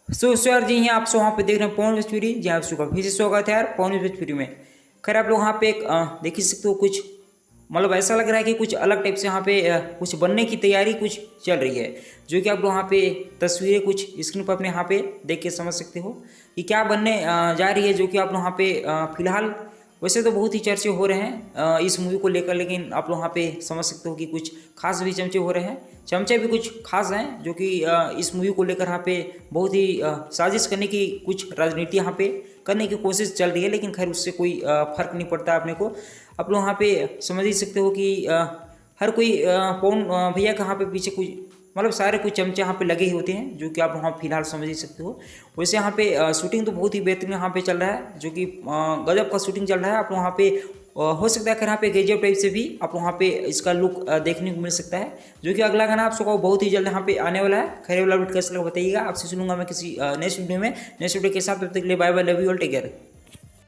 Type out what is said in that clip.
So sir जी यहाँ आप वहाँ पे देख रहे हैं पवन भोजपुरी जी, आप सबका फिर से स्वागत है यार पवन भोजपुरी में। खैर आप लोग वहाँ पे एक देख ही सकते हो, कुछ मतलब ऐसा लग रहा है कि कुछ अलग टाइप से यहाँ पे कुछ बनने की तैयारी कुछ चल रही है, जो कि आप लोग यहाँ पे तस्वीरें कुछ स्क्रीन पर अपने यहाँ पे देख के समझ सकते हो कि क्या बनने जा रही है। जो कि आप लोग यहाँ पे फिलहाल वैसे तो बहुत ही चर्चे हो रहे हैं इस मूवी को लेकर, लेकिन आप लोग यहाँ पे समझ सकते हो कि कुछ खास भी चमचे हो रहे हैं, चमचे भी कुछ खास हैं, जो कि इस मूवी को लेकर यहाँ पे बहुत ही साजिश करने की कुछ राजनीति यहाँ पे करने की कोशिश चल रही है। लेकिन खैर उससे कोई फर्क नहीं पड़ता अपने को। आप लोग यहाँ पे समझ ही सकते हो कि हर कोई पवन भैया के यहाँ पे पीछे कुछ मतलब सारे कुछ चमचे यहाँ पे लगे ही होते हैं, जो कि आप वहाँ फिलहाल समझ ही सकते हो। वैसे यहाँ पे शूटिंग तो बहुत ही बेहतरीन यहाँ पे चल रहा है, जो कि गजब का शूटिंग चल रहा है। आप वहाँ पे हो सकता है कि यहाँ पे केजीएफ टाइप से भी आप वहाँ पे इसका लुक देखने को मिल सकता है, जो कि अगला गाना आप सबको बहुत ही जल्द यहाँ पे आने वाला है। खैर वाला वीडियो कैसा लगा बताइएगा। आपसे सुनूंगा मैं किसी नेक्स्ट वीडियो में, नेक्स्ट वीडियो के साथ। तब तक के लिए bye bye, love you all, take care.